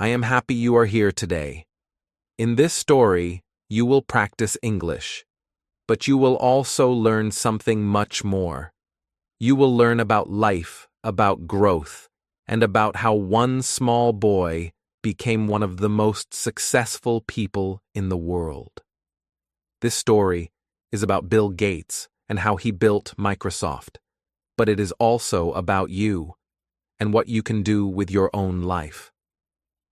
I am happy you are here today. In this story, you will practice English, but you will also learn something much more. You will learn about life, about growth, and about how one small boy became one of the most successful people in the world. This story is about Bill Gates and how he built Microsoft, but it is also about you and what you can do with your own life.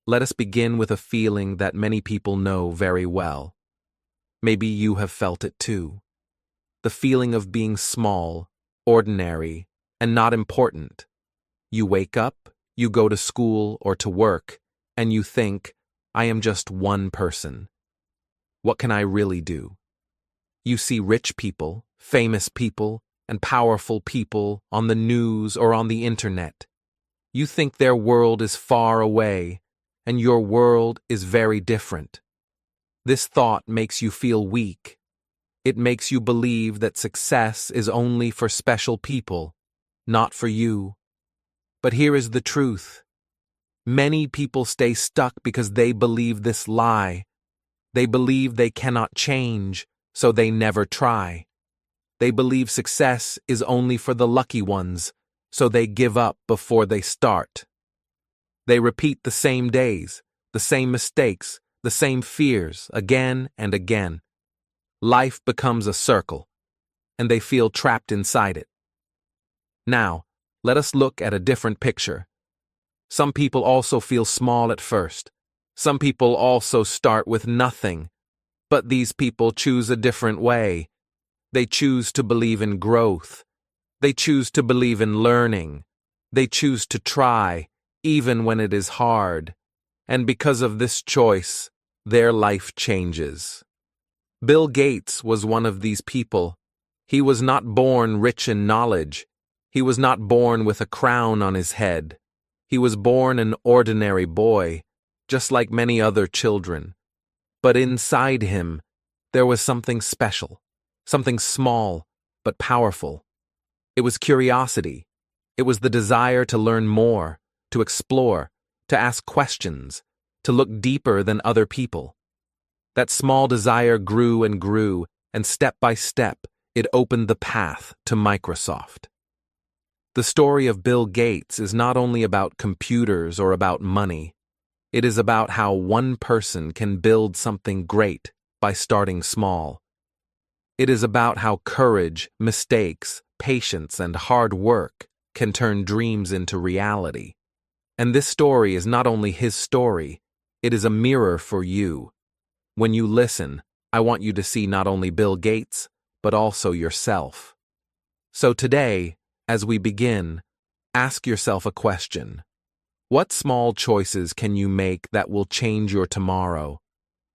Let us begin with a feeling that many people know very well. Maybe you have felt it too. The feeling of being small, ordinary, and not important. You wake up, you go to school or to work, and you think, I am just one person. What can I really do? You see rich people, famous people, and powerful people on the news or on the internet. You think their world is far away, and your world is very different. This thought makes you feel weak. It makes you believe that success is only for special people, not for you. But here is the truth. Many people stay stuck because they believe this lie. They believe they cannot change, so they never try. They believe success is only for the lucky ones, so they give up before they start. They repeat the same days, the same mistakes, the same fears again and again. Life becomes a circle, and they feel trapped inside it. Now, let us look at a different picture. Some people also feel small at first. Some people also start with nothing. But these people choose a different way. They choose to believe in growth. They choose to believe in learning. They choose to try, even when it is hard. And because of this choice, their life changes. Bill Gates was one of these people. He was not born rich in knowledge. He was not born with a crown on his head. He was born an ordinary boy, just like many other children. But inside him, there was something special, something small but powerful. It was curiosity. It was the desire to learn more, to explore, to ask questions, to look deeper than other people. That small desire grew, and step by step, it opened the path to Microsoft. The story of Bill Gates is not only about computers or about money. It is about how one person can build something great by starting small. It is about how courage, mistakes, patience, and hard work can turn dreams into reality. And this story is not only his story, it is a mirror for you. When you listen, I want you to see not only Bill Gates, but also yourself. So today, as we begin, ask yourself a question. What small choices can you make that will change your tomorrow?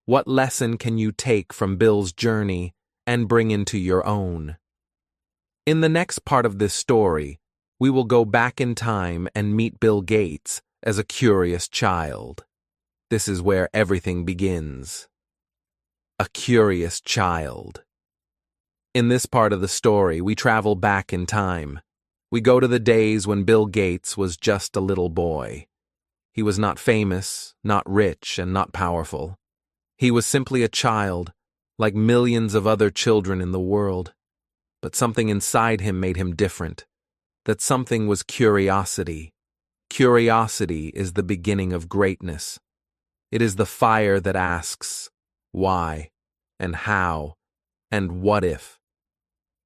What lesson can you take from Bill's journey and bring into your own? In the next part of this story, we will go back in time and meet Bill Gates as a curious child. This is where everything begins. A curious child. In this part of the story, we travel back in time. We go to the days when Bill Gates was just a little boy. He was not famous, not rich, and not powerful. He was simply a child, like millions of other children in the world. But something inside him made him different. That something was curiosity. Curiosity is the beginning of greatness. It is the fire that asks, why, and how, and what if?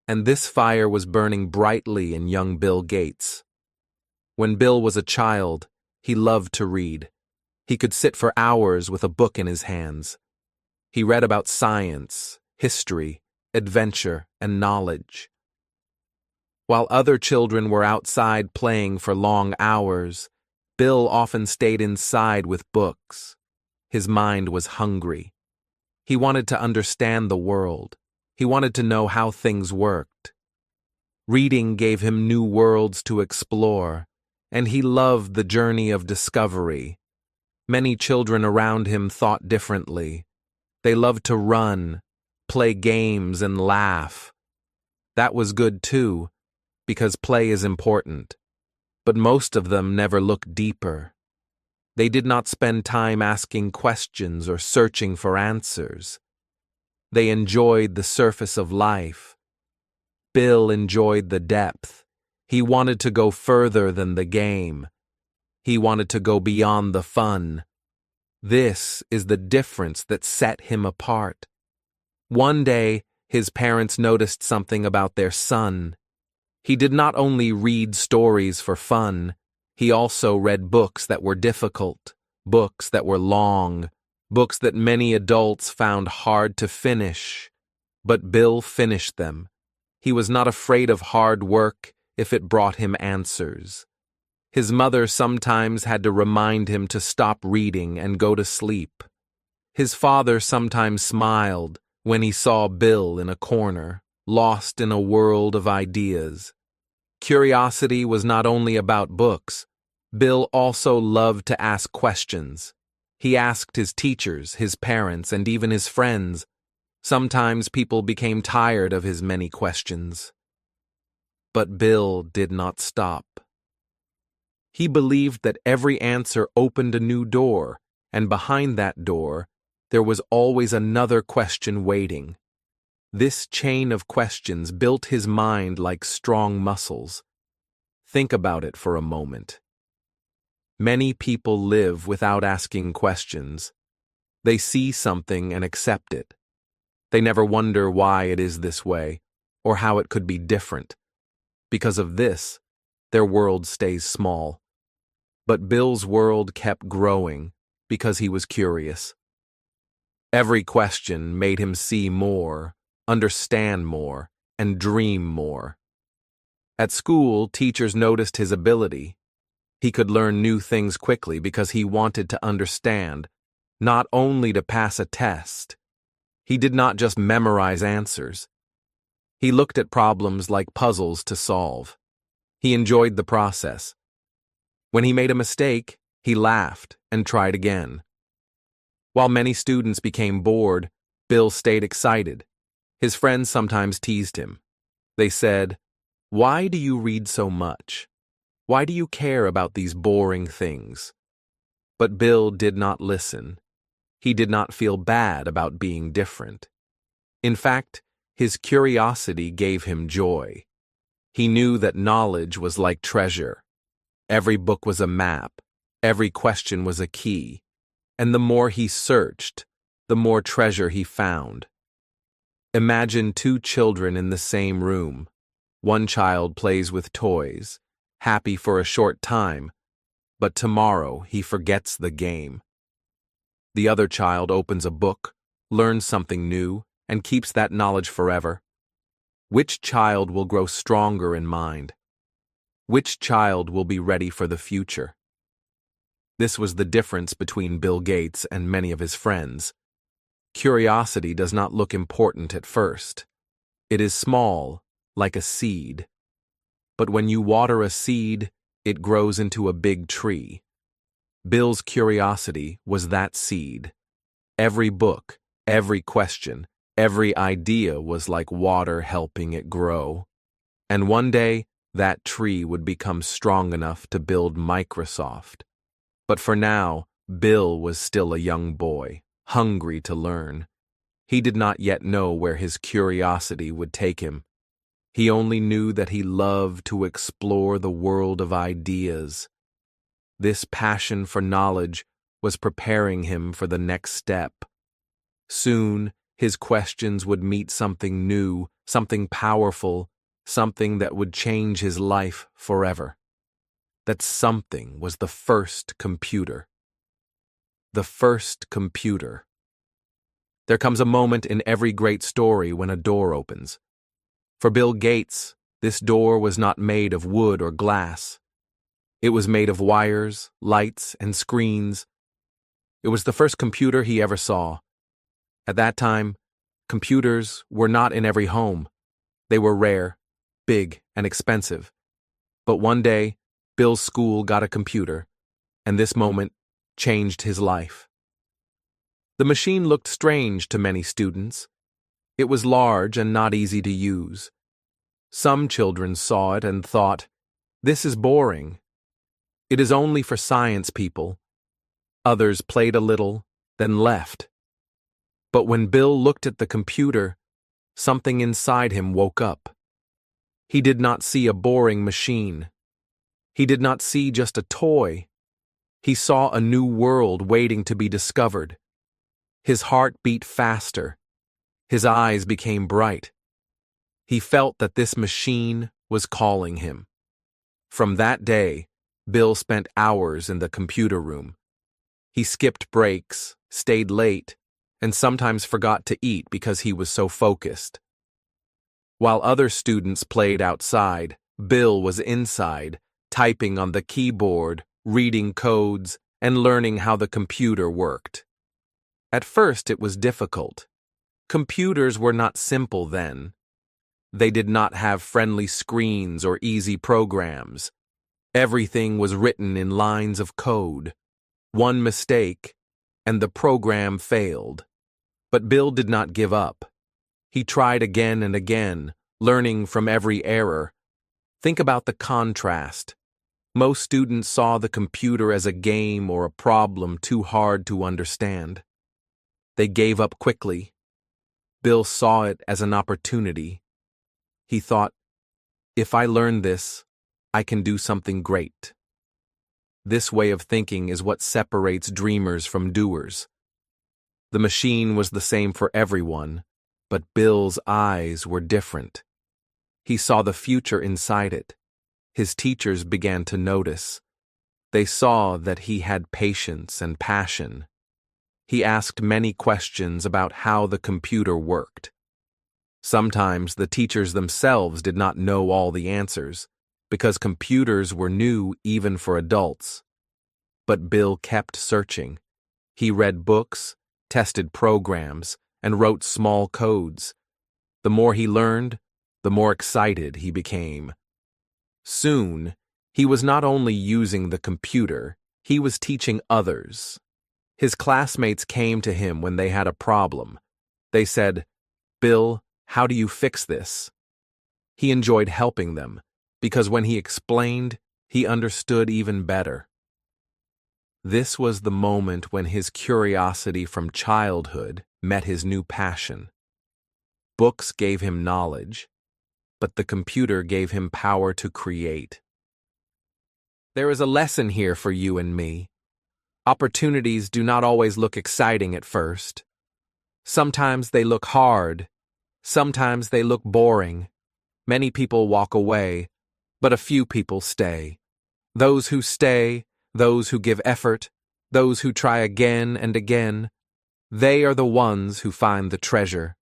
And this fire was burning brightly in young Bill Gates. When Bill was a child, he loved to read. He could sit for hours with a book in his hands. He read about science, history, adventure, and knowledge. While other children were outside playing for long hours, Bill often stayed inside with books. His mind was hungry. He wanted to understand the world. He wanted to know how things worked. Reading gave him new worlds to explore, and he loved the journey of discovery. Many children around him thought differently. They loved to run, play games, and laugh. That was good too, because play is important. But most of them never looked deeper. They did not spend time asking questions or searching for answers. They enjoyed the surface of life. Bill enjoyed the depth. He wanted to go further than the game. He wanted to go beyond the fun. This is the difference that set him apart. One day, his parents noticed something about their son. He did not only read stories for fun, he also read books that were difficult, books that were long, books that many adults found hard to finish. But Bill finished them. He was not afraid of hard work if it brought him answers. His mother sometimes had to remind him to stop reading and go to sleep. His father sometimes smiled when he saw Bill in a corner, lost in a world of ideas. Curiosity was not only about books. Bill also loved to ask questions. He asked his teachers, his parents, and even his friends. Sometimes people became tired of his many questions. But Bill did not stop. He believed that every answer opened a new door, and behind that door, there was always another question waiting. This chain of questions built his mind like strong muscles. Think about it for a moment. Many people live without asking questions. They see something and accept it. They never wonder why it is this way, or how it could be different. Because of this, their world stays small. But Bill's world kept growing because he was curious. Every question made him see more, understand more, and dream more. At school, teachers noticed his ability. He could learn new things quickly because he wanted to understand, not only to pass a test. He did not just memorize answers. He looked at problems like puzzles to solve. He enjoyed the process. When he made a mistake, he laughed and tried again. While many students became bored, Bill stayed excited. His friends sometimes teased him. They said, "Why do you read so much? Why do you care about these boring things?" But Bill did not listen. He did not feel bad about being different. In fact, his curiosity gave him joy. He knew that knowledge was like treasure. Every book was a map, every question was a key, and the more he searched, the more treasure he found. Imagine two children in the same room. One child plays with toys, happy for a short time, but tomorrow he forgets the game. The other child opens a book, learns something new, and keeps that knowledge forever. Which child will grow stronger in mind? Which child will be ready for the future? This was the difference between Bill Gates and many of his friends. Curiosity does not look important at first. It is small, like a seed. But when you water a seed, it grows into a big tree. Bill's curiosity was that seed. Every book, every question, every idea was like water helping it grow. And one day, that tree would become strong enough to build Microsoft. But for now, Bill was still a young boy, hungry to learn. He did not yet know where his curiosity would take him. He only knew that he loved to explore the world of ideas. This passion for knowledge was preparing him for the next step. Soon, his questions would meet something new, something powerful, something that would change his life forever. That something was the first computer. The first computer. There comes a moment in every great story when a door opens. For Bill Gates, this door was not made of wood or glass. It was made of wires, lights, and screens. It was the first computer he ever saw. At that time, computers were not in every home. They were rare, big, and expensive. But one day, Bill's school got a computer, and this moment changed his life. The machine looked strange to many students. It was large and not easy to use. Some children saw it and thought, "This is boring. It is only for science people." Others played a little, then left. But when Bill looked at the computer, something inside him woke up. He did not see a boring machine. He did not see just a toy. He saw a new world waiting to be discovered. His heart beat faster. His eyes became bright. He felt that this machine was calling him. From that day, Bill spent hours in the computer room. He skipped breaks, stayed late, and sometimes forgot to eat because he was so focused. While other students played outside, Bill was inside, typing on the keyboard, reading codes, and learning how the computer worked. At first, it was difficult. Computers were not simple then. They did not have friendly screens or easy programs. Everything was written in lines of code. One mistake, and the program failed. But Bill did not give up. He tried again and again, learning from every error. Think about the contrast. Most students saw the computer as a game or a problem too hard to understand. They gave up quickly. Bill saw it as an opportunity. He thought, if I learn this, I can do something great. This way of thinking is what separates dreamers from doers. The machine was the same for everyone, but Bill's eyes were different. He saw the future inside it. His teachers began to notice. They saw that he had patience and passion. He asked many questions about how the computer worked. Sometimes the teachers themselves did not know all the answers, because computers were new even for adults. But Bill kept searching. He read books, tested programs, and wrote small codes. The more he learned, the more excited he became. Soon, he was not only using the computer, he was teaching others. His classmates came to him when they had a problem. They said, "Bill, how do you fix this?" He enjoyed helping them, because when he explained, he understood even better. This was the moment when his curiosity from childhood met his new passion. Books gave him knowledge, but the computer gave him power to create. There is a lesson here for you and me. Opportunities do not always look exciting at first. Sometimes they look hard. Sometimes they look boring. Many people walk away, but a few people stay. Those who stay, those who give effort, those who try again and again, they are the ones who find the treasure.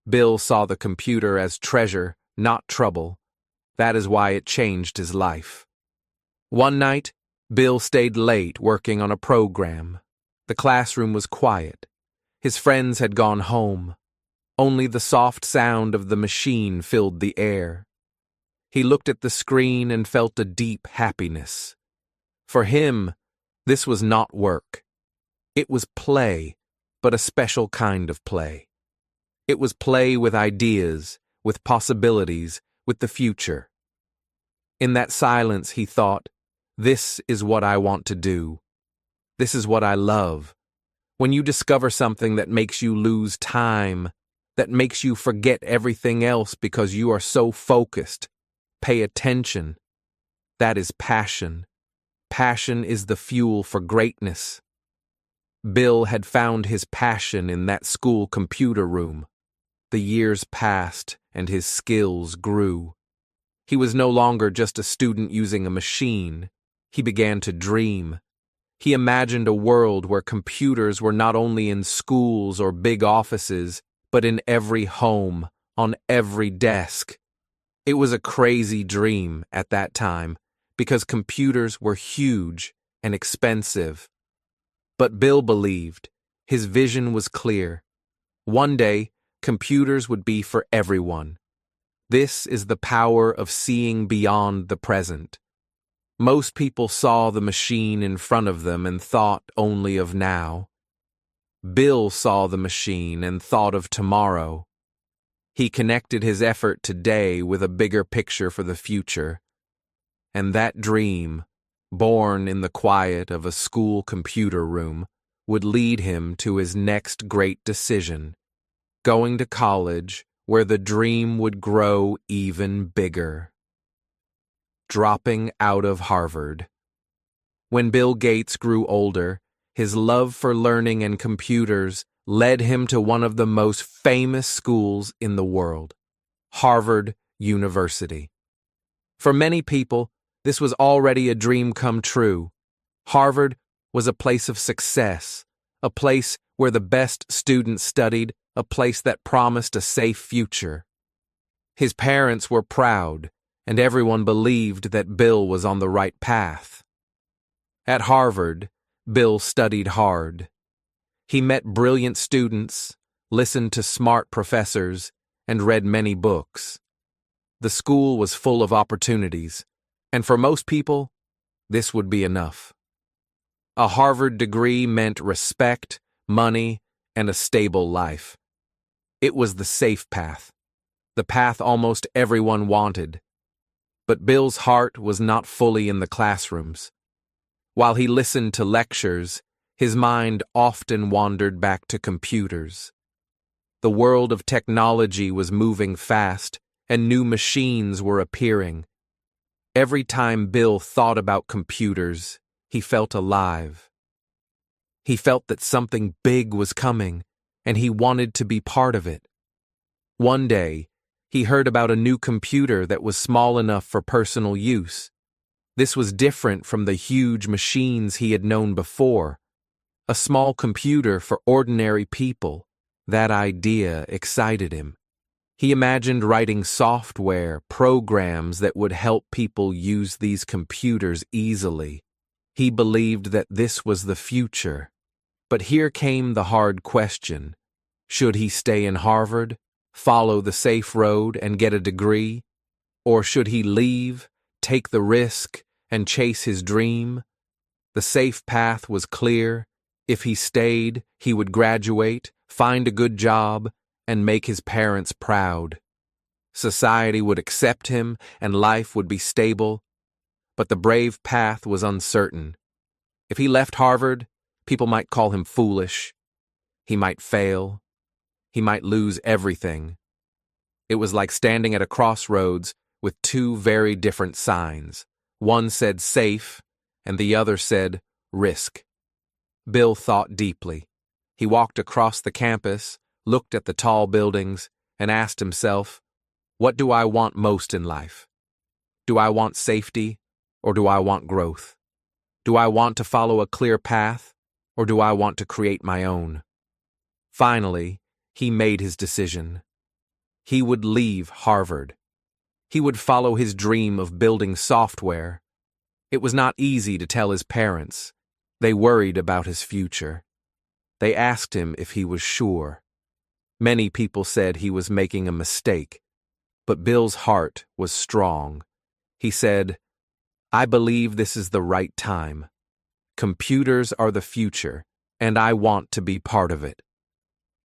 Bill saw the computer as treasure, not trouble. That is why it changed his life. One night, Bill stayed late working on a program. The classroom was quiet. His friends had gone home. Only the soft sound of the machine filled the air. He looked at the screen and felt a deep happiness. For him, this was not work. It was play, but a special kind of play. It was play with ideas, with possibilities, with the future. In that silence, he thought, this is what I want to do. This is what I love. When you discover something that makes you lose time, that makes you forget everything else because you are so focused, pay attention. That is passion. Passion is the fuel for greatness. Bill had found his passion in that school computer room. The years passed and his skills grew. He was no longer just a student using a machine. He began to dream. He imagined a world where computers were not only in schools or big offices, but in every home, on every desk. It was a crazy dream at that time, because computers were huge and expensive. But Bill believed. His vision was clear. One day, computers would be for everyone. This is the power of seeing beyond the present. Most people saw the machine in front of them and thought only of now. Bill saw the machine and thought of tomorrow. He connected his effort today with a bigger picture for the future. And that dream born in the quiet of a school computer room, would lead him to his next great decision, going to college where the dream would grow even bigger. Dropping out of Harvard. When Bill Gates grew older, his love for learning and computers led him to one of the most famous schools in the world, Harvard University. For many people, this was already a dream come true. Harvard was a place of success, a place where the best students studied, a place that promised a safe future. His parents were proud, and everyone believed that Bill was on the right path. At Harvard, Bill studied hard. He met brilliant students, listened to smart professors, and read many books. The school was full of opportunities, and for most people, this would be enough. A Harvard degree meant respect, money, and a stable life. It was the safe path, the path almost everyone wanted. But Bill's heart was not fully in the classrooms. While he listened to lectures, his mind often wandered back to computers. The world of technology was moving fast, and new machines were appearing. Every time Bill thought about computers, he felt alive. He felt that something big was coming, and he wanted to be part of it. One day, he heard about a new computer that was small enough for personal use. This was different from the huge machines he had known before. A small computer for ordinary people. That idea excited him. He imagined writing software, programs that would help people use these computers easily. He believed that this was the future. But here came the hard question. Should he stay in Harvard, follow the safe road, and get a degree? Or should he leave, take the risk, and chase his dream? The safe path was clear. If he stayed, he would graduate, find a good job, and make his parents proud. Society would accept him, and life would be stable. But the brave path was uncertain. If he left Harvard, people might call him foolish. He might fail. He might lose everything. It was like standing at a crossroads with two very different signs. One said safe, and the other said risk. Bill thought deeply. He walked across the campus, looked at the tall buildings, and asked himself, what do I want most in life? Do I want safety, or do I want growth? Do I want to follow a clear path, or do I want to create my own? Finally, he made his decision. He would leave Harvard. He would follow his dream of building software. It was not easy to tell his parents. They worried about his future. They asked him if he was sure. Many people said he was making a mistake, but Bill's heart was strong. He said, I believe this is the right time. Computers are the future, and I want to be part of it.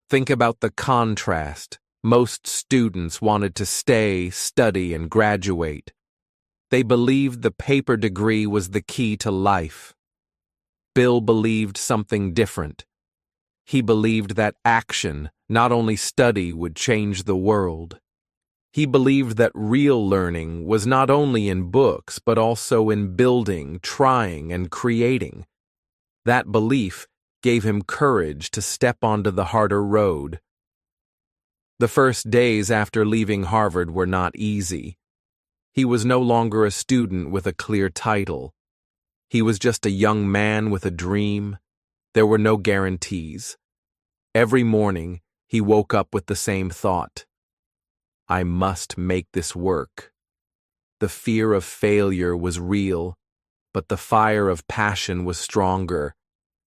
Think about the contrast. Most students wanted to stay, study, and graduate. They believed the paper degree was the key to life. Bill believed something different. He believed that action, not only study, would change the world. He believed that real learning was not only in books, but also in building, trying, and creating. That belief gave him courage to step onto the harder road. The first days after leaving Harvard were not easy. He was no longer a student with a clear title. He was just a young man with a dream. There were no guarantees. Every morning, he woke up with the same thought. I must make this work. The fear of failure was real, but the fire of passion was stronger.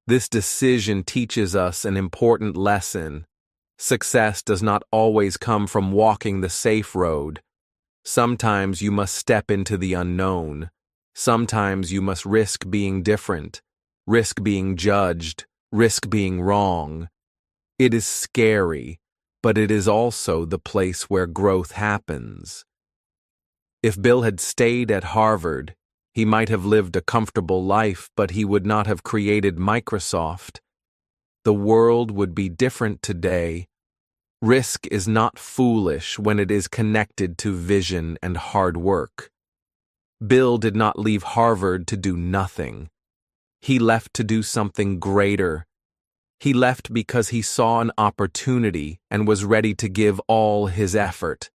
This decision teaches us an important lesson. Success does not always come from walking the safe road. Sometimes you must step into the unknown. Sometimes you must risk being different, risk being judged, risk being wrong. It is scary, but it is also the place where growth happens. If Bill had stayed at Harvard, He might have lived a comfortable life, but he would not have created Microsoft. The world would be different today. Risk is not foolish when it is connected to vision and hard work. Bill did not leave Harvard to do nothing. He left to do something greater. He left because he saw an opportunity and was ready to give all his effort.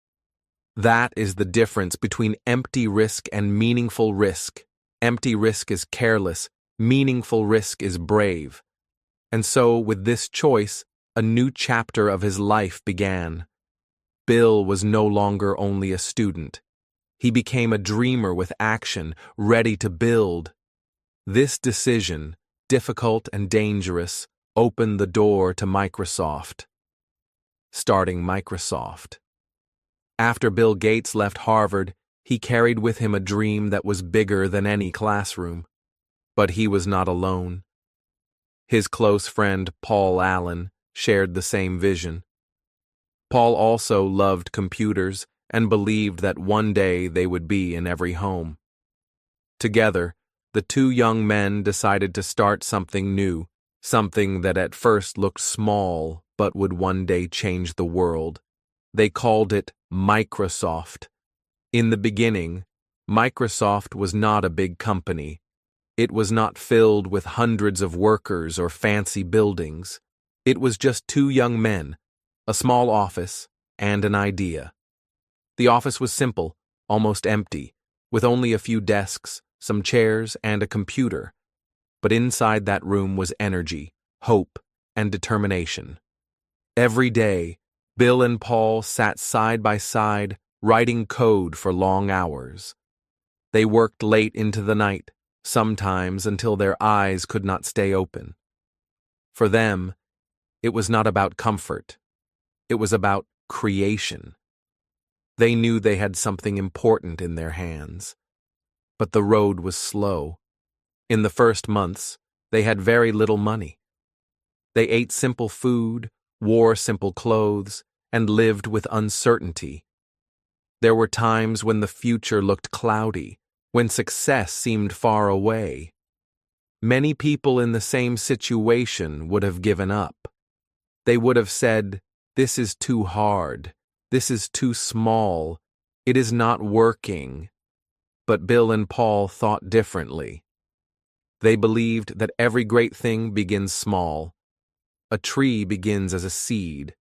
That is the difference between empty risk and meaningful risk. Empty risk is careless, meaningful risk is brave. And so, with this choice, a new chapter of his life began. Bill was no longer only a student. He became a dreamer with action, ready to build. This decision, difficult and dangerous, opened the door to Microsoft. Starting Microsoft. After Bill Gates left Harvard, he carried with him a dream that was bigger than any classroom. But he was not alone. His close friend, Paul Allen, shared the same vision. Paul also loved computers and believed that one day they would be in every home. Together, the two young men decided to start something new, something that at first looked small but would one day change the world. They called it Microsoft. In the beginning, Microsoft was not a big company. It was not filled with hundreds of workers or fancy buildings. It was just two young men, a small office, and an idea. The office was simple, almost empty, with only a few desks, some chairs, and a computer. But inside that room was energy, hope, and determination. Every day, Bill and Paul sat side by side, writing code for long hours. They worked late into the night, sometimes until their eyes could not stay open. For them, it was not about comfort. It was about creation. They knew they had something important in their hands. But the road was slow. In the first months, they had very little money. They ate simple food, wore simple clothes, and lived with uncertainty. There were times when the future looked cloudy, when success seemed far away. Many people in the same situation would have given up. They would have said, "This is too hard. This is too small. It is not working." But Bill and Paul thought differently. They believed that every great thing begins small. A tree begins as a seed.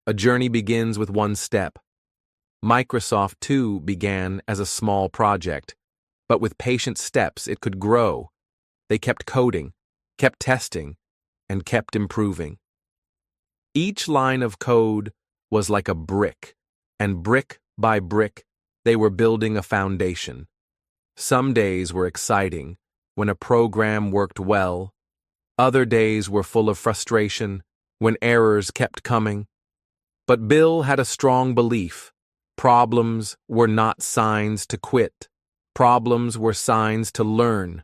A journey begins with one step. Microsoft, too, began as a small project, but with patient steps it could grow. They kept coding, kept testing, and kept improving. Each line of code was like a brick, and brick by brick, they were building a foundation. Some days were exciting, when a program worked well. Other days were full of frustration, when errors kept coming. But Bill had a strong belief. Problems were not signs to quit. Problems were signs to learn.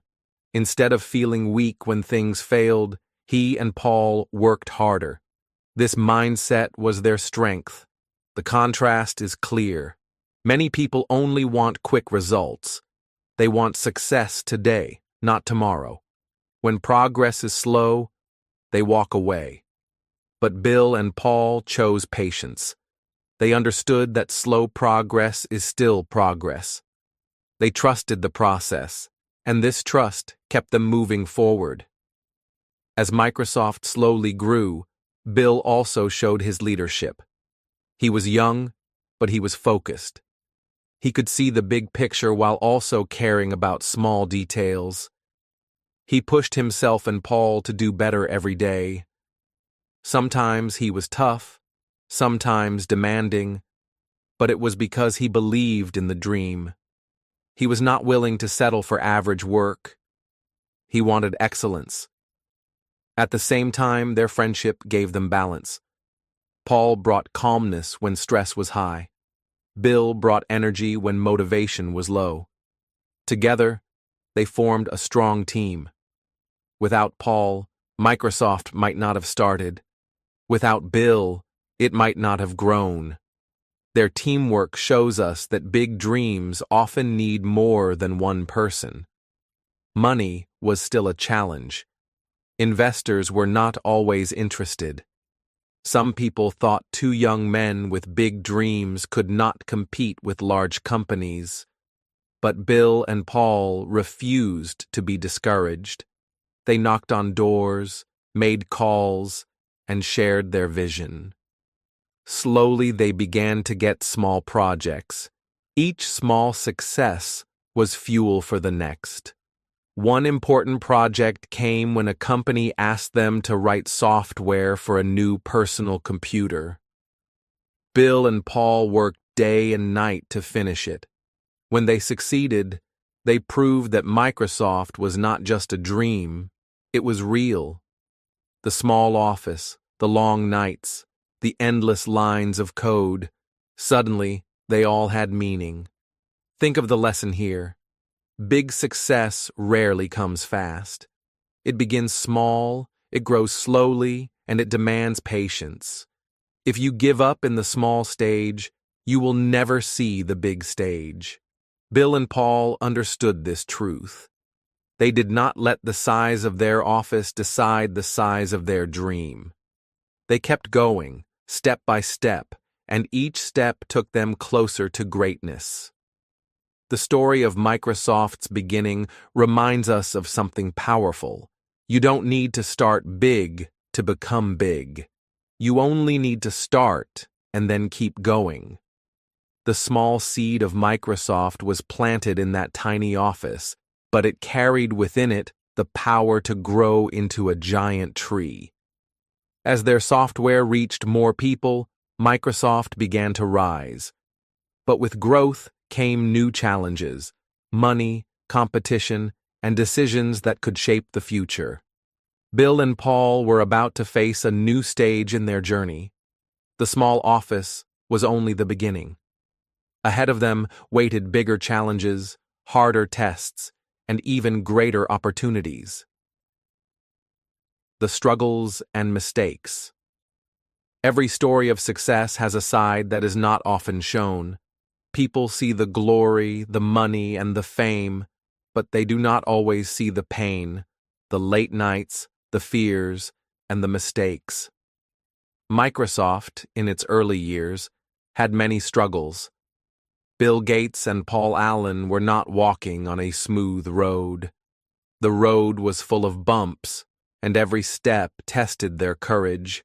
Instead of feeling weak when things failed, he and Paul worked harder. This mindset was their strength. The contrast is clear. Many people only want quick results. They want success today, not tomorrow. When progress is slow, they walk away. But Bill and Paul chose patience. They understood that slow progress is still progress. They trusted the process, and this trust kept them moving forward. As Microsoft slowly grew, Bill also showed his leadership. He was young, but he was focused. He could see the big picture while also caring about small details. He pushed himself and Paul to do better every day. Sometimes he was tough, sometimes demanding, but it was because he believed in the dream. He was not willing to settle for average work. He wanted excellence. At the same time, their friendship gave them balance. Paul brought calmness when stress was high. Bill brought energy when motivation was low. Together, they formed a strong team. Without Paul, Microsoft might not have started. Without Bill, it might not have grown. Their teamwork shows us that big dreams often need more than one person. Money was still a challenge. Investors were not always interested. Some people thought two young men with big dreams could not compete with large companies. But Bill and Paul refused to be discouraged. They knocked on doors, made calls, and shared their vision. Slowly they began to get small projects. Each small success was fuel for the next. One important project came when a company asked them to write software for a new personal computer. Bill and Paul worked day and night to finish it. When they succeeded, they proved that Microsoft was not just a dream, it was real. The small office, the long nights, the endless lines of code, suddenly they all had meaning. Think of the lesson here. Big success rarely comes fast. It begins small, it grows slowly, and it demands patience. If you give up in the small stage, you will never see the big stage. Bill and Paul understood this truth. They did not let the size of their office decide the size of their dream. They kept going, step by step, and each step took them closer to greatness. The story of Microsoft's beginning reminds us of something powerful. You don't need to start big to become big. You only need to start and then keep going. The small seed of Microsoft was planted in that tiny office, but it carried within it the power to grow into a giant tree. As their software reached more people, Microsoft began to rise. But with growth came new challenges, money, competition, and decisions that could shape the future. Bill and Paul were about to face a new stage in their journey. The small office was only the beginning. Ahead of them waited bigger challenges, harder tests, and even greater opportunities. The struggles and mistakes. Every story of success has a side that is not often shown. People see the glory, the money, and the fame, but they do not always see the pain, the late nights, the fears, and the mistakes. Microsoft, in its early years, had many struggles. Bill Gates and Paul Allen were not walking on a smooth road. The road was full of bumps, and every step tested their courage.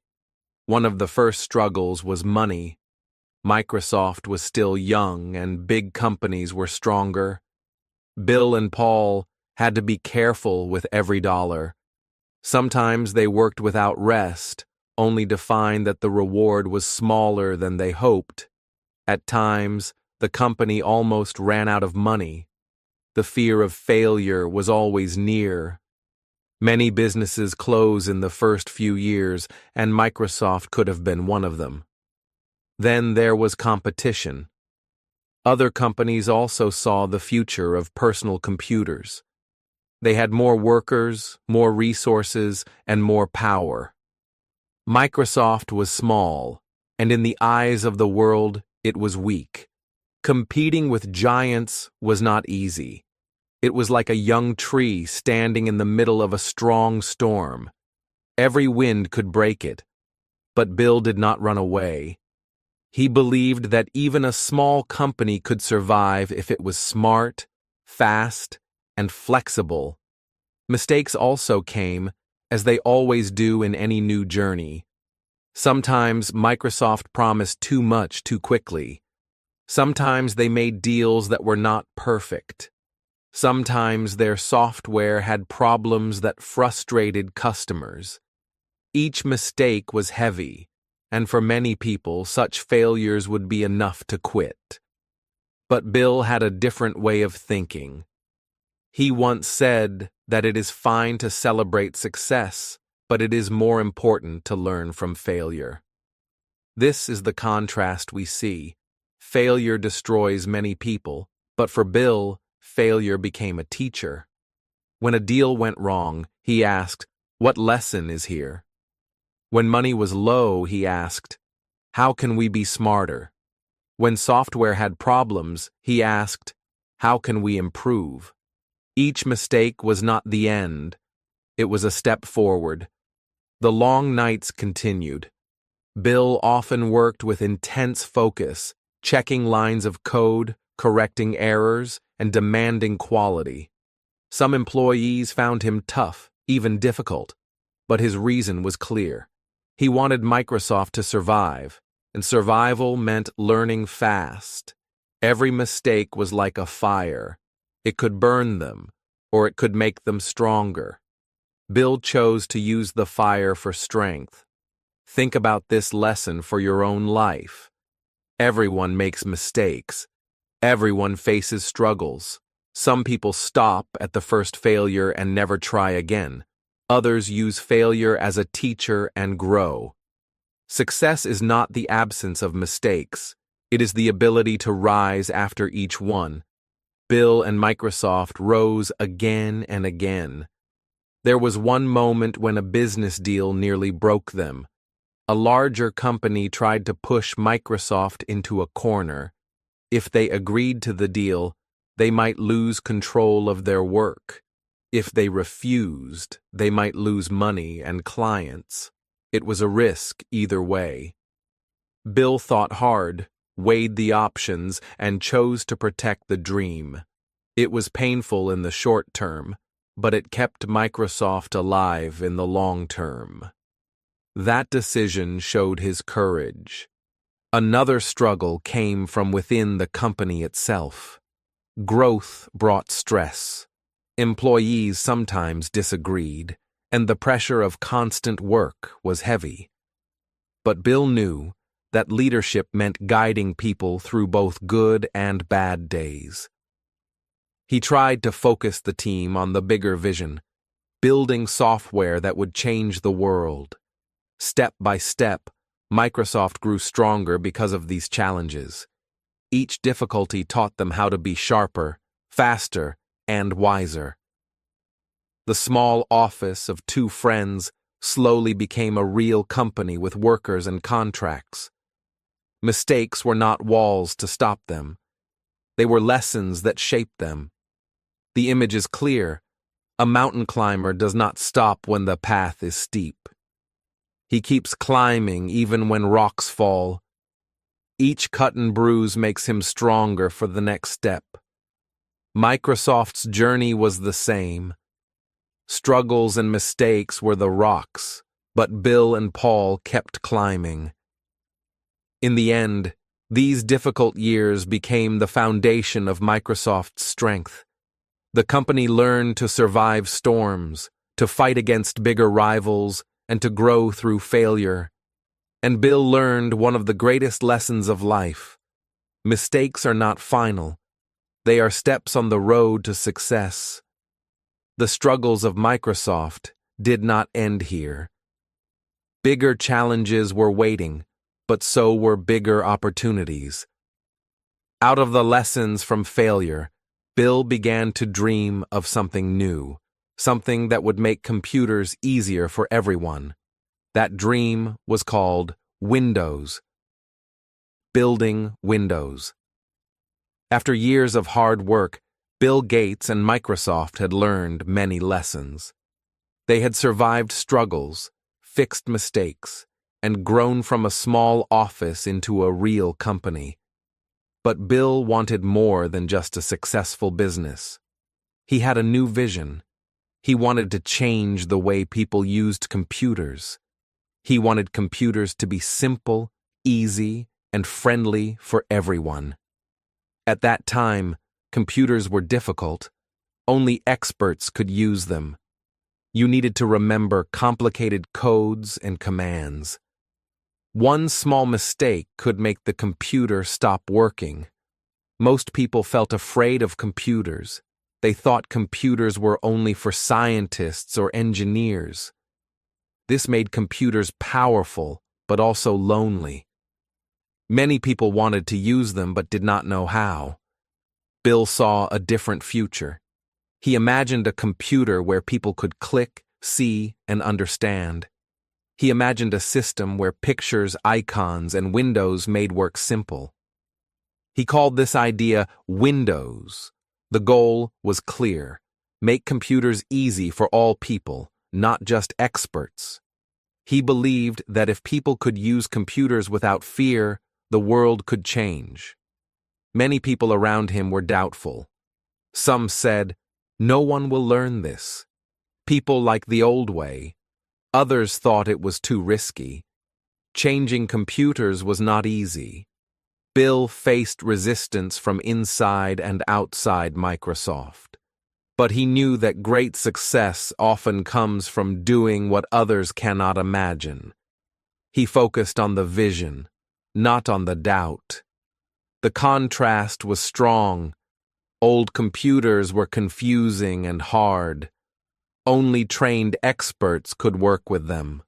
One of the first struggles was money. Microsoft was still young and big companies were stronger. Bill and Paul had to be careful with every dollar. Sometimes they worked without rest, only to find that the reward was smaller than they hoped. At times, the company almost ran out of money. The fear of failure was always near. Many businesses close in the first few years, and Microsoft could have been one of them. Then there was competition. Other companies also saw the future of personal computers. They had more workers, more resources, and more power. Microsoft was small, and in the eyes of the world, it was weak. Competing with giants was not easy. It was like a young tree standing in the middle of a strong storm. Every wind could break it. But Bill did not run away. He believed that even a small company could survive if it was smart, fast, and flexible. Mistakes also came, as they always do in any new journey. Sometimes Microsoft promised too much too quickly. Sometimes they made deals that were not perfect. Sometimes their software had problems that frustrated customers. Each mistake was heavy, and for many people, such failures would be enough to quit. But Bill had a different way of thinking. He once said that it is fine to celebrate success, but it is more important to learn from failure. This is the contrast we see. Failure destroys many people, but for Bill, failure became a teacher. When a deal went wrong, he asked, "What lesson is here?" When money was low, he asked, "How can we be smarter?" When software had problems, he asked, "How can we improve?" Each mistake was not the end, it was a step forward. The long nights continued. Bill often worked with intense focus, checking lines of code, correcting errors, and demanding quality. Some employees found him tough, even difficult, but his reason was clear. He wanted Microsoft to survive, and survival meant learning fast. Every mistake was like a fire. It could burn them, or it could make them stronger. Bill chose to use the fire for strength. Think about this lesson for your own life. Everyone makes mistakes. Everyone faces struggles. Some people stop at the first failure and never try again. Others use failure as a teacher and grow. Success is not the absence of mistakes. It is the ability to rise after each one. Bill and Microsoft rose again and again. There was one moment when a business deal nearly broke them. A larger company tried to push Microsoft into a corner. If they agreed to the deal, they might lose control of their work. If they refused, they might lose money and clients. It was a risk either way. Bill thought hard, weighed the options, and chose to protect the dream. It was painful in the short term, but it kept Microsoft alive in the long term. That decision showed his courage. Another struggle came from within the company itself. Growth brought stress. Employees sometimes disagreed, and the pressure of constant work was heavy. But Bill knew that leadership meant guiding people through both good and bad days. He tried to focus the team on the bigger vision, building software that would change the world. Step by step, Microsoft grew stronger because of these challenges. Each difficulty taught them how to be sharper, faster, and wiser. The small office of two friends slowly became a real company with workers and contracts. Mistakes were not walls to stop them. They were lessons that shaped them. The image is clear. A mountain climber does not stop when the path is steep. He keeps climbing even when rocks fall. Each cut and bruise makes him stronger for the next step. Microsoft's journey was the same. Struggles and mistakes were the rocks, but Bill and Paul kept climbing. In the end, these difficult years became the foundation of Microsoft's strength. The company learned to survive storms, to fight against bigger rivals, and to grow through failure. And Bill learned one of the greatest lessons of life. Mistakes are not final. They are steps on the road to success. The struggles of Microsoft did not end here. Bigger challenges were waiting, but so were bigger opportunities. Out of the lessons from failure, Bill began to dream of something new. Something that would make computers easier for everyone. That dream was called Windows. Building Windows. After years of hard work, Bill Gates and Microsoft had learned many lessons. They had survived struggles, fixed mistakes, and grown from a small office into a real company. But Bill wanted more than just a successful business. He had a new vision. He wanted to change the way people used computers. He wanted computers to be simple, easy, and friendly for everyone. At that time, computers were difficult. Only experts could use them. You needed to remember complicated codes and commands. One small mistake could make the computer stop working. Most people felt afraid of computers. They thought computers were only for scientists or engineers. This made computers powerful, but also lonely. Many people wanted to use them but did not know how. Bill saw a different future. He imagined a computer where people could click, see, and understand. He imagined a system where pictures, icons, and windows made work simple. He called this idea Windows. The goal was clear: make computers easy for all people, not just experts. He believed that if people could use computers without fear, the world could change. Many people around him were doubtful. Some said, "No one will learn this. People like the old way." Others thought it was too risky. Changing computers was not easy. Bill faced resistance from inside and outside Microsoft. But he knew that great success often comes from doing what others cannot imagine. He focused on the vision, not on the doubt. The contrast was strong. Old computers were confusing and hard. Only trained experts could work with them.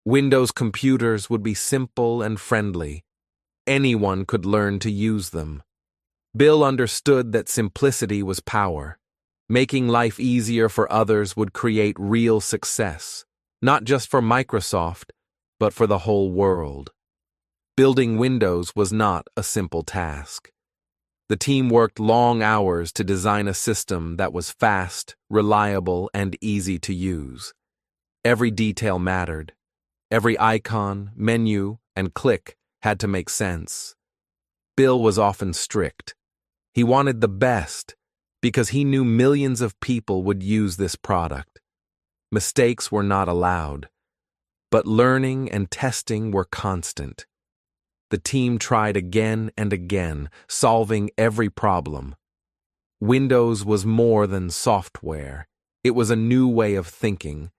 Windows computers would be simple and friendly. Anyone could learn to use them. Bill understood that simplicity was power. Making life easier for others would create real success, not just for Microsoft, but for the whole world. Building Windows was not a simple task. The team worked long hours to design a system that was fast, reliable, and easy to use. Every detail mattered. Every icon, menu, and click had to make sense. Bill was often strict. He wanted the best because he knew millions of people would use this product. Mistakes were not allowed, but learning and testing were constant. The team tried again and again, solving every problem. Windows was more than software. It was a new way of thinking.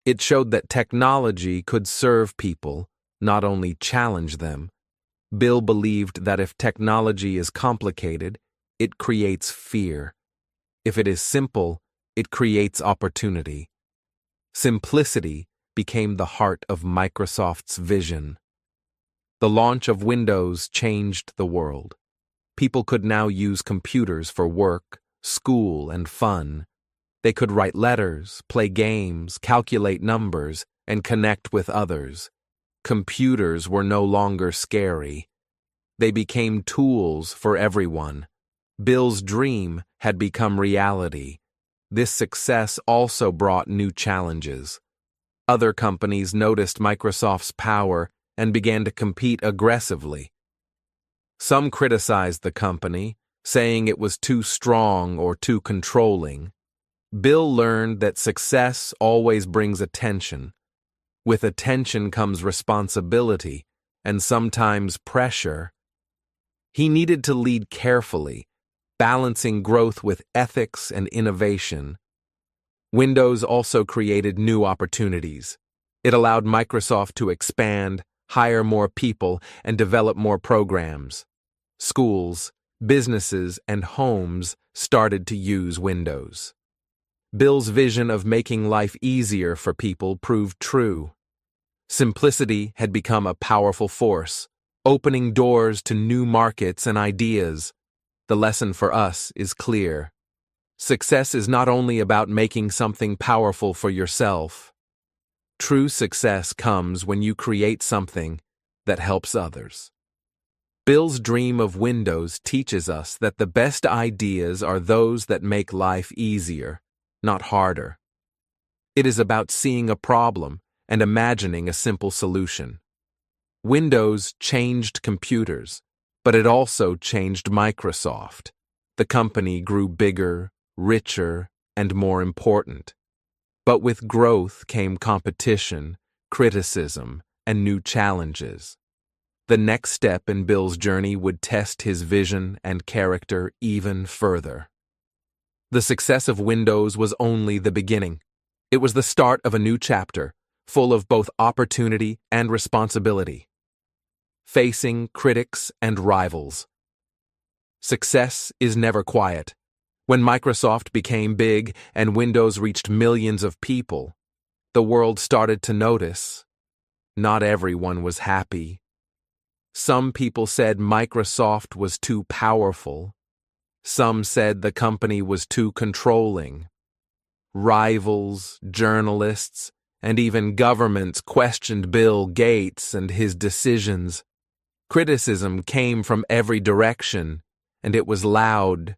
It showed that technology could serve people, not only challenge them. Bill believed that if technology is complicated, it creates fear. If it is simple, it creates opportunity. Simplicity became the heart of Microsoft's vision. The launch of Windows changed the world. People could now use computers for work, school, and fun. They could write letters, play games, calculate numbers, and connect with others. Computers were no longer scary. They became tools for everyone. Bill's dream had become reality. This success also brought new challenges. Other companies noticed Microsoft's power and began to compete aggressively. Some criticized the company, saying it was too strong or too controlling. Bill learned that success always brings attention. With attention comes responsibility and sometimes pressure. He needed to lead carefully, balancing growth with ethics and innovation. Windows also created new opportunities. It allowed Microsoft to expand, hire more people, and develop more programs. Schools, businesses, and homes started to use Windows. Bill's vision of making life easier for people proved true. Simplicity had become a powerful force, opening doors to new markets and ideas. The lesson for us is clear. Success is not only about making something powerful for yourself. True success comes when you create something that helps others. Bill's dream of Windows teaches us that the best ideas are those that make life easier, not harder. It is about seeing a problem and imagining a simple solution. Windows changed computers, but it also changed Microsoft. The company grew bigger, richer, and more important. But with growth came competition, criticism, and new challenges. The next step in Bill's journey would test his vision and character even further. The success of Windows was only the beginning. It was the start of a new chapter, full of both opportunity and responsibility. Facing critics and rivals. Success is never quiet. When Microsoft became big and Windows reached millions of people, the world started to notice. Not everyone was happy. Some people said Microsoft was too powerful. Some said the company was too controlling. Rivals, journalists, and even governments questioned Bill Gates and his decisions. Criticism came from every direction, and it was loud.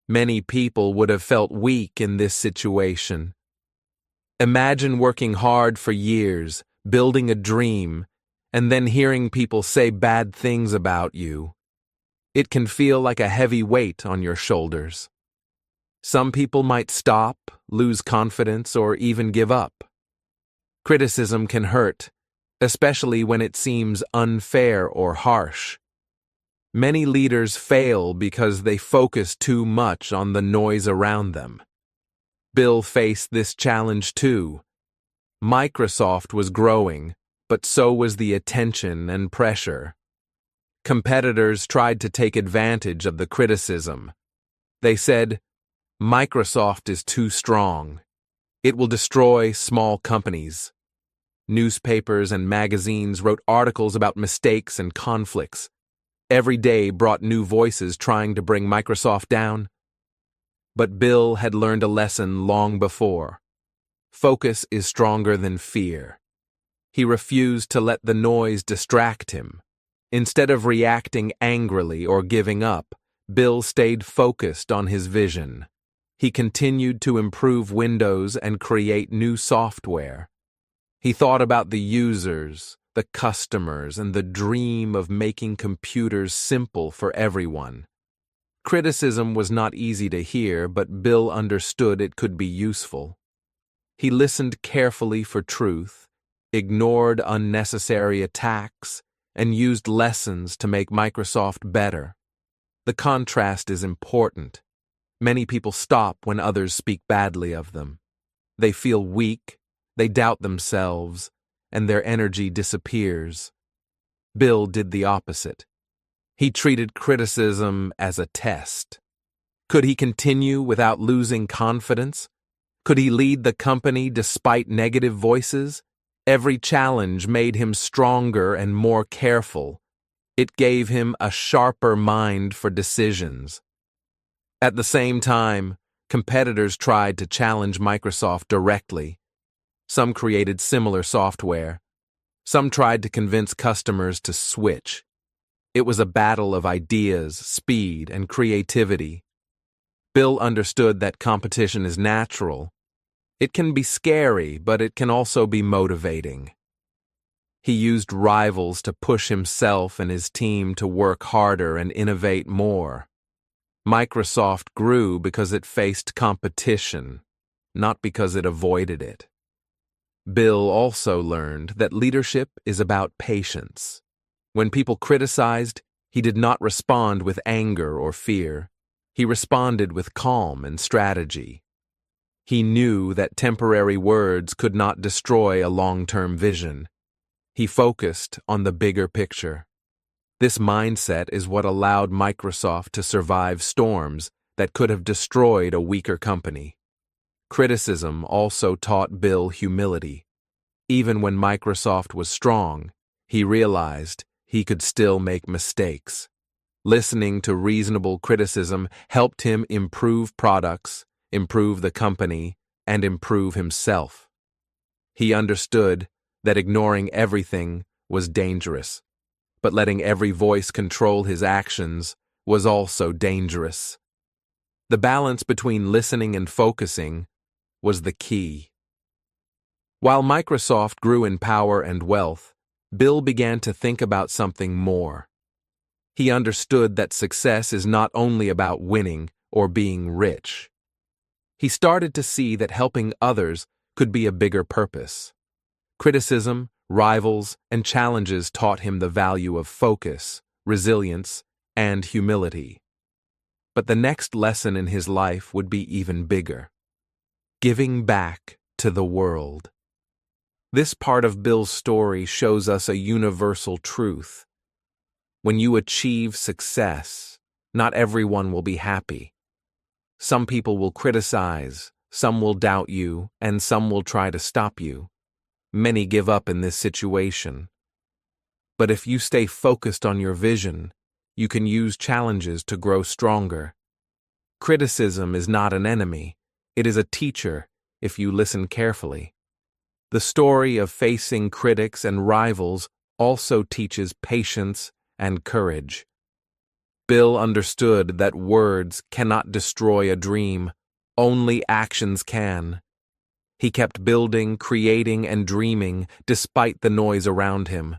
Many people would have felt weak in this situation. Imagine working hard for years, building a dream, and then hearing people say bad things about you. It can feel like a heavy weight on your shoulders. Some people might stop, lose confidence, or even give up. Criticism can hurt, especially when it seems unfair or harsh. Many leaders fail because they focus too much on the noise around them. Bill faced this challenge too. Microsoft was growing, but so was the attention and pressure. Competitors tried to take advantage of the criticism. They said, "Microsoft is too strong. It will destroy small companies." Newspapers and magazines wrote articles about mistakes and conflicts. Every day brought new voices trying to bring Microsoft down. But Bill had learned a lesson long before. Focus is stronger than fear. He refused to let the noise distract him. Instead of reacting angrily or giving up, Bill stayed focused on his vision. He continued to improve Windows and create new software. He thought about the users, the customers, and the dream of making computers simple for everyone. Criticism was not easy to hear, but Bill understood it could be useful. He listened carefully for truth, ignored unnecessary attacks, and used lessons to make Microsoft better. The contrast is important. Many people stop when others speak badly of them. They feel weak, they doubt themselves, and their energy disappears. Bill did the opposite. He treated criticism as a test. Could he continue without losing confidence? Could he lead the company despite negative voices? Every challenge made him stronger and more careful. It gave him a sharper mind for decisions. At the same time, competitors tried to challenge Microsoft directly. Some created similar software. Some tried to convince customers to switch. It was a battle of ideas, speed, and creativity. Bill understood that competition is natural. It can be scary, but it can also be motivating. He used rivals to push himself and his team to work harder and innovate more. Microsoft grew because it faced competition, not because it avoided it. Bill also learned that leadership is about patience. When people criticized, he did not respond with anger or fear. He responded with calm and strategy. He knew that temporary words could not destroy a long-term vision. He focused on the bigger picture. This mindset is what allowed Microsoft to survive storms that could have destroyed a weaker company. Criticism also taught Bill humility. Even when Microsoft was strong, he realized he could still make mistakes. Listening to reasonable criticism helped him improve products, improve the company, and improve himself. He understood that ignoring everything was dangerous, but letting every voice control his actions was also dangerous. The balance between listening and focusing was the key. While Microsoft grew in power and wealth, Bill began to think about something more. He understood that success is not only about winning or being rich. He started to see that helping others could be a bigger purpose. Criticism, rivals, and challenges taught him the value of focus, resilience, and humility. But the next lesson in his life would be even bigger: giving back to the world. This part of Bill's story shows us a universal truth. When you achieve success, not everyone will be happy. Some people will criticize, some will doubt you, and some will try to stop you. Many give up in this situation. But if you stay focused on your vision, you can use challenges to grow stronger. Criticism is not an enemy. It is a teacher if you listen carefully. The story of facing critics and rivals also teaches patience and courage. Bill understood that words cannot destroy a dream, only actions can. He kept building, creating, and dreaming despite the noise around him.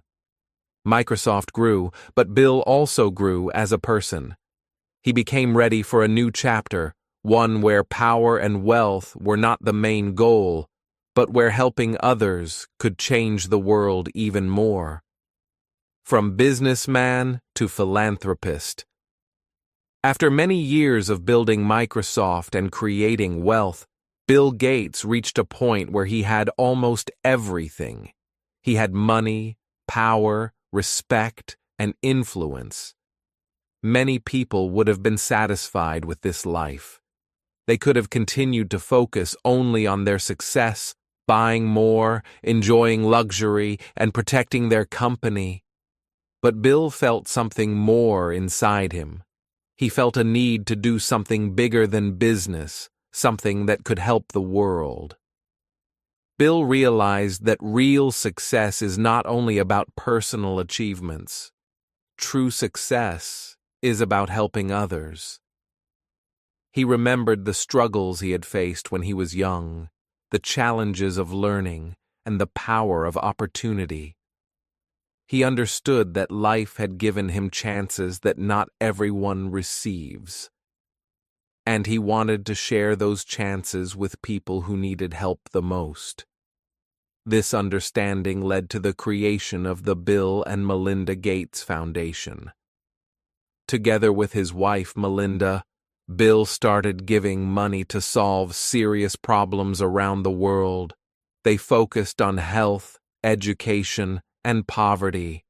Microsoft grew, but Bill also grew as a person. He became ready for a new chapter, one where power and wealth were not the main goal, but where helping others could change the world even more. From businessman to philanthropist. After many years of building Microsoft and creating wealth, Bill Gates reached a point where he had almost everything. He had money, power, respect, and influence. Many people would have been satisfied with this life. They could have continued to focus only on their success, buying more, enjoying luxury, and protecting their company. But Bill felt something more inside him. He felt a need to do something bigger than business, something that could help the world. Bill realized that real success is not only about personal achievements. True success is about helping others. He remembered the struggles he had faced when he was young, the challenges of learning, and the power of opportunity. He understood that life had given him chances that not everyone receives. And he wanted to share those chances with people who needed help the most. This understanding led to the creation of the Bill and Melinda Gates Foundation. Together with his wife, Melinda, Bill started giving money to solve serious problems around the world. They focused on health, education, and poverty.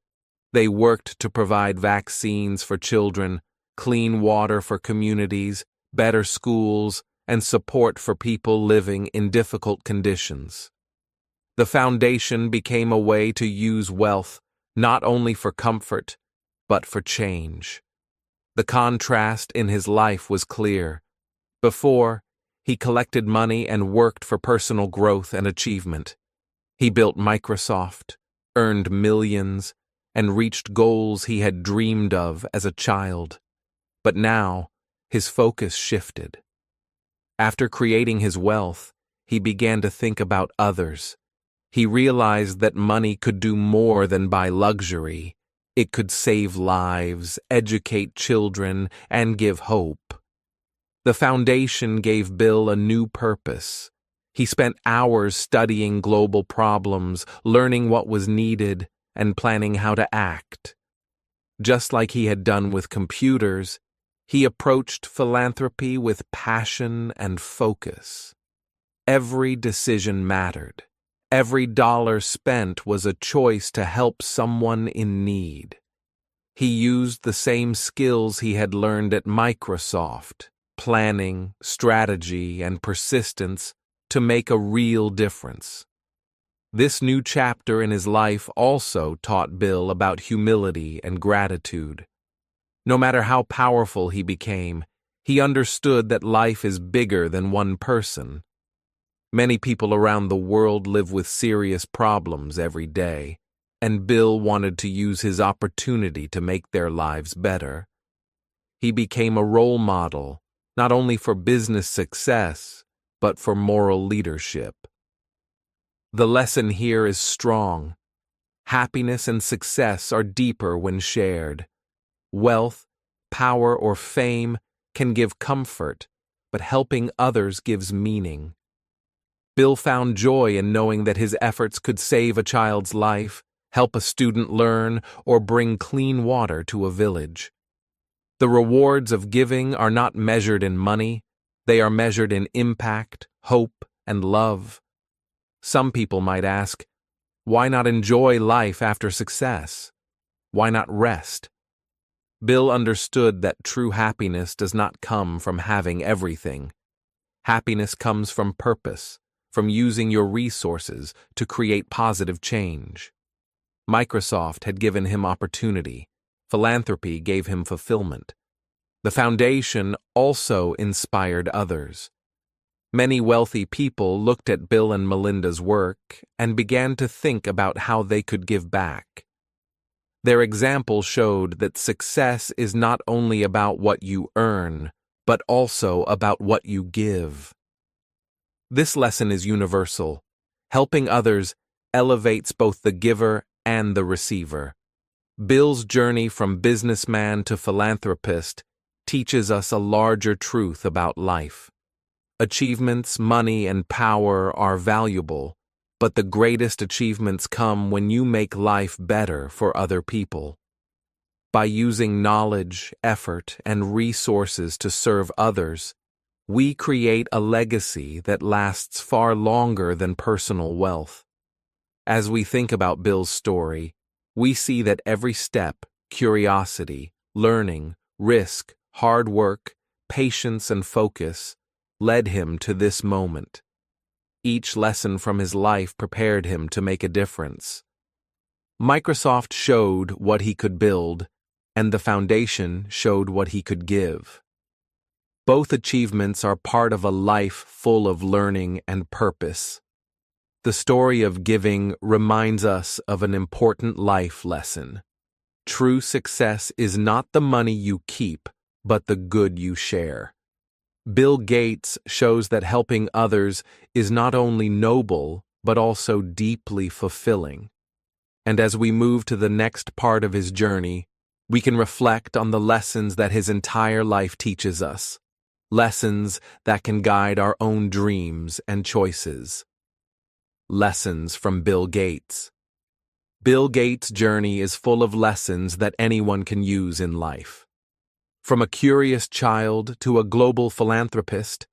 They worked to provide vaccines for children, clean water for communities, better schools, and support for people living in difficult conditions. The foundation became a way to use wealth not only for comfort, but for change. The contrast in his life was clear. Before, he collected money and worked for personal growth and achievement. He built Microsoft, earned millions, and reached goals he had dreamed of as a child. But now, his focus shifted. After creating his wealth, he began to think about others. He realized that money could do more than buy luxury. It could save lives, educate children, and give hope. The foundation gave Bill a new purpose. He spent hours studying global problems, learning what was needed, and planning how to act. Just like he had done with computers, he approached philanthropy with passion and focus. Every decision mattered. Every dollar spent was a choice to help someone in need. He used the same skills he had learned at Microsoft, planning, strategy, and persistence, to make a real difference. This new chapter in his life also taught Bill about humility and gratitude. No matter how powerful he became, he understood that life is bigger than one person. Many people around the world live with serious problems every day, and Bill wanted to use his opportunity to make their lives better. He became a role model, not only for business success, but for moral leadership. The lesson here is strong. Happiness and success are deeper when shared. Wealth, power, or fame can give comfort, but helping others gives meaning. Bill found joy in knowing that his efforts could save a child's life, help a student learn, or bring clean water to a village. The rewards of giving are not measured in money, they are measured in impact, hope, and love. Some people might ask, why not enjoy life after success? Why not rest? Bill understood that true happiness does not come from having everything. Happiness comes from purpose, from using your resources to create positive change. Microsoft had given him opportunity. Philanthropy gave him fulfillment. The foundation also inspired others. Many wealthy people looked at Bill and Melinda's work and began to think about how they could give back. Their example showed that success is not only about what you earn, but also about what you give. This lesson is universal. Helping others elevates both the giver and the receiver. Bill's journey from businessman to philanthropist teaches us a larger truth about life. Achievements, money, and power are valuable, but the greatest achievements come when you make life better for other people. By using knowledge, effort, and resources to serve others, we create a legacy that lasts far longer than personal wealth. As we think about Bill's story, we see that every step, curiosity, learning, risk, hard work, patience, and focus led him to this moment. Each lesson from his life prepared him to make a difference. Microsoft showed what he could build, and the foundation showed what he could give. Both achievements are part of a life full of learning and purpose. The story of giving reminds us of an important life lesson. True success is not the money you keep, but the good you share. Bill Gates shows that helping others is not only noble, but also deeply fulfilling. And as we move to the next part of his journey, we can reflect on the lessons that his entire life teaches us. Lessons that can guide our own dreams and choices. Lessons from Bill Gates. Bill Gates' journey is full of lessons that anyone can use in life. From a curious child to a global philanthropist,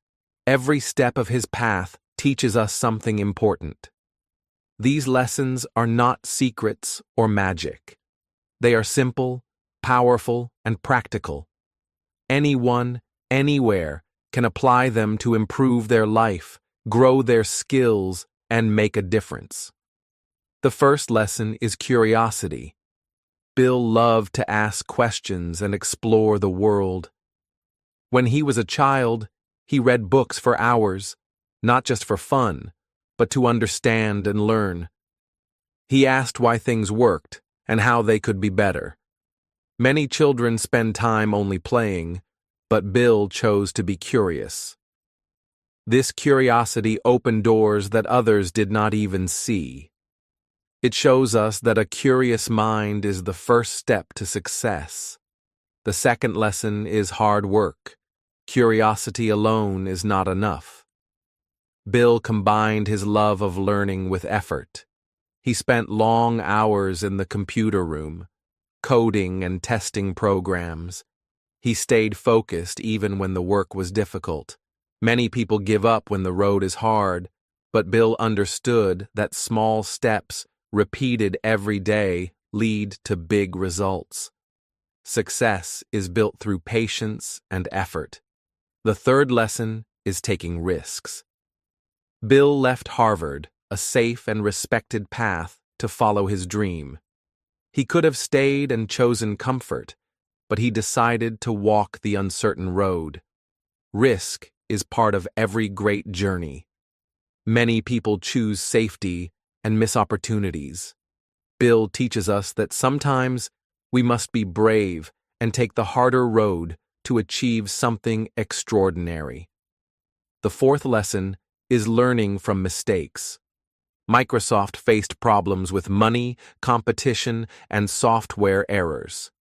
every step of his path teaches us something important. These lessons are not secrets or magic. They are simple, powerful, and practical. Anyone, anywhere, can apply them to improve their life, grow their skills, and make a difference. The first lesson is curiosity. Bill loved to ask questions and explore the world. When he was a child, he read books for hours, not just for fun, but to understand and learn. He asked why things worked and how they could be better. Many children spend time only playing, but Bill chose to be curious. This curiosity opened doors that others did not even see. It shows us that a curious mind is the first step to success. The second lesson is hard work. Curiosity alone is not enough. Bill combined his love of learning with effort. He spent long hours in the computer room, coding and testing programs. He stayed focused even when the work was difficult. Many people give up when the road is hard, but Bill understood that small steps, repeated every day, lead to big results. Success is built through patience and effort. The third lesson is taking risks. Bill left Harvard, a safe and respected path, to follow his dream. He could have stayed and chosen comfort, but he decided to walk the uncertain road. Risk is part of every great journey. Many people choose safety and miss opportunities. Bill teaches us that sometimes we must be brave and take the harder road to achieve something extraordinary. The fourth lesson is learning from mistakes. Microsoft faced problems with money, competition, and software errors.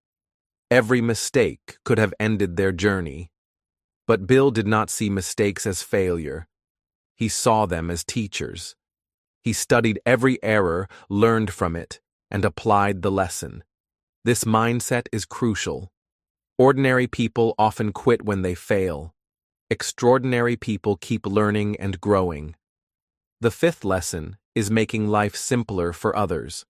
Every mistake could have ended their journey. But Bill did not see mistakes as failure. He saw them as teachers. He studied every error, learned from it, and applied the lesson. This mindset is crucial. Ordinary people often quit when they fail. Extraordinary people keep learning and growing. The fifth lesson is making life simpler for others.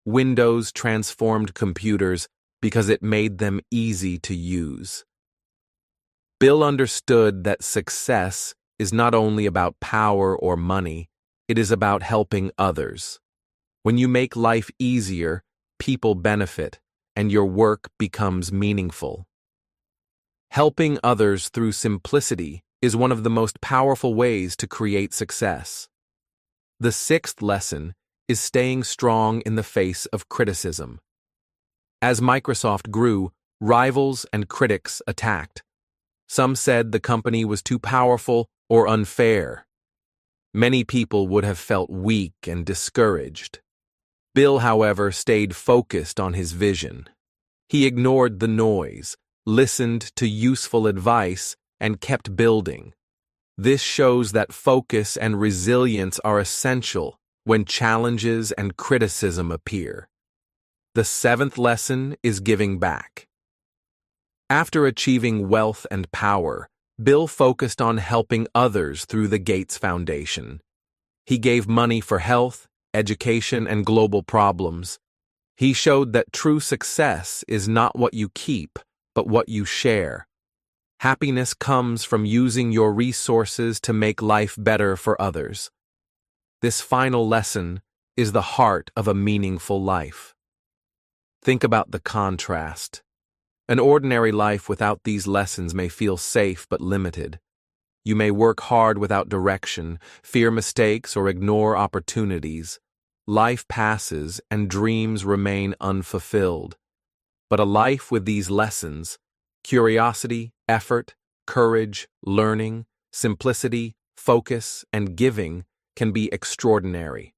Windows transformed computers because it made them easy to use. Bill understood that success is not only about power or money, it is about helping others. When you make life easier, people benefit, and your work becomes meaningful. Helping others through simplicity is one of the most powerful ways to create success. The sixth lesson is staying strong in the face of criticism. As Microsoft grew, rivals and critics attacked. Some said the company was too powerful or unfair. Many people would have felt weak and discouraged. Bill, however, stayed focused on his vision. He ignored the noise, listened to useful advice, and kept building. This shows that focus and resilience are essential when challenges and criticism appear. The seventh lesson is giving back. After achieving wealth and power, Bill focused on helping others through the Gates Foundation. He gave money for health, education, and global problems. He showed that true success is not what you keep, but what you share. Happiness comes from using your resources to make life better for others. This final lesson is the heart of a meaningful life. Think about the contrast. An ordinary life without these lessons may feel safe but limited. You may work hard without direction, fear mistakes, or ignore opportunities. Life passes and dreams remain unfulfilled. But a life with these lessons, curiosity, effort, courage, learning, simplicity, focus, and giving, can be extraordinary.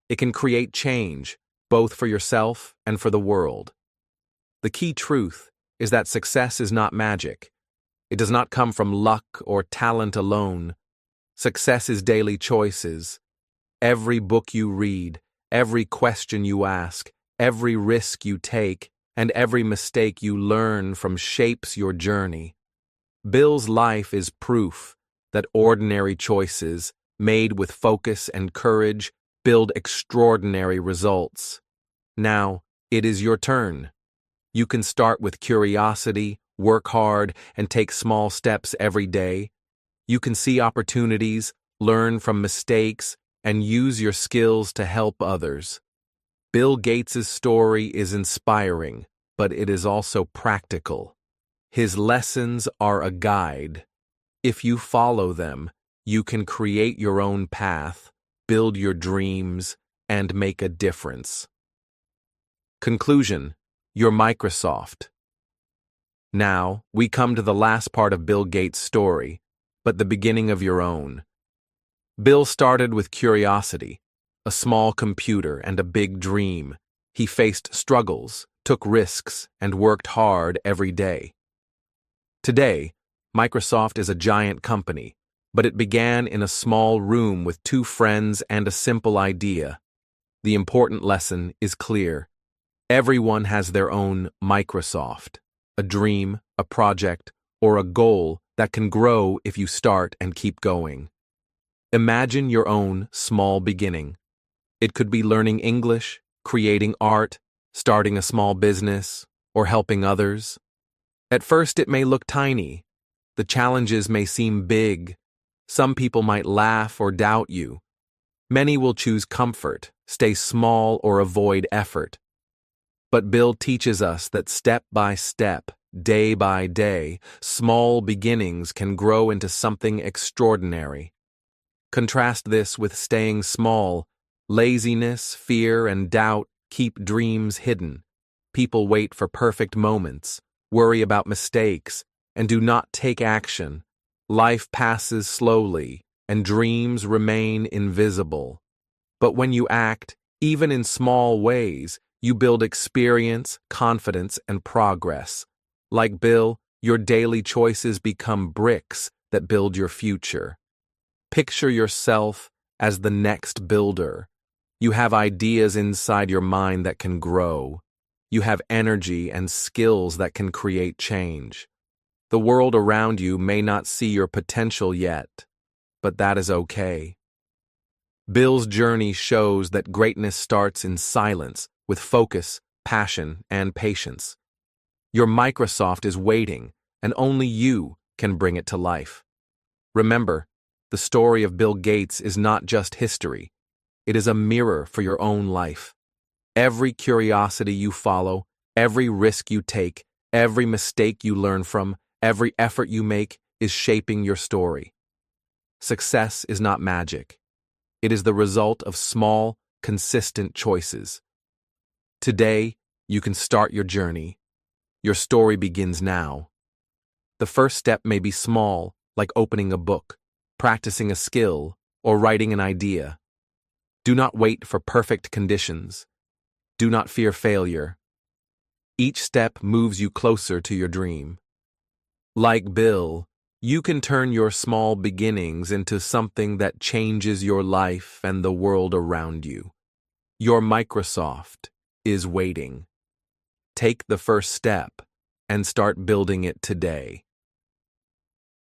It can create change, both for yourself and for the world. The key truth is that success is not magic. It does not come from luck or talent alone. Success is daily choices. Every book you read, every question you ask, every risk you take, and every mistake you learn from shapes your journey. Bill's life is proof that ordinary choices, made with focus and courage, build extraordinary results. Now, it is your turn. You can start with curiosity, work hard, and take small steps every day. You can see opportunities, learn from mistakes, and use your skills to help others. Bill Gates' story is inspiring, but it is also practical. His lessons are a guide. If you follow them, you can create your own path, build your dreams, and make a difference. Conclusion: You're Microsoft. Now, we come to the last part of Bill Gates' story, but the beginning of your own. Bill started with curiosity, a small computer and a big dream. He faced struggles, took risks, and worked hard every day. Today, Microsoft is a giant company, but it began in a small room with 2 friends and a simple idea. The important lesson is clear. Everyone has their own Microsoft, a dream, a project, or a goal that can grow if you start and keep going. Imagine your own small beginning. It could be learning English, creating art, starting a small business, or helping others. At first, it may look tiny. The challenges may seem big. Some people might laugh or doubt you. Many will choose comfort, stay small, or avoid effort. But Bill teaches us that step by step, day by day, small beginnings can grow into something extraordinary. Contrast this with staying small. Laziness, fear, and doubt keep dreams hidden. People wait for perfect moments, worry about mistakes, and do not take action. Life passes slowly, and dreams remain invisible. But when you act, even in small ways, you build experience, confidence, and progress. Like Bill, your daily choices become bricks that build your future. Picture yourself as the next builder. You have ideas inside your mind that can grow. You have energy and skills that can create change. The world around you may not see your potential yet, but that is okay. Bill's journey shows that greatness starts in silence, with focus, passion, and patience. Your Microsoft is waiting, and only you can bring it to life. Remember, the story of Bill Gates is not just history. It is a mirror for your own life. Every curiosity you follow, every risk you take, every mistake you learn from, every effort you make is shaping your story. Success is not magic. It is the result of small, consistent choices. Today, You can start your journey. Your story begins now. The first step may be small, like opening a book, practicing a skill, or writing an idea. Do not wait for perfect conditions. Do not fear failure. Each step moves you closer to your dream. Like Bill, you can turn your small beginnings into something that changes your life and the world around you. Your Microsoft is waiting. Take the first step and start building it today.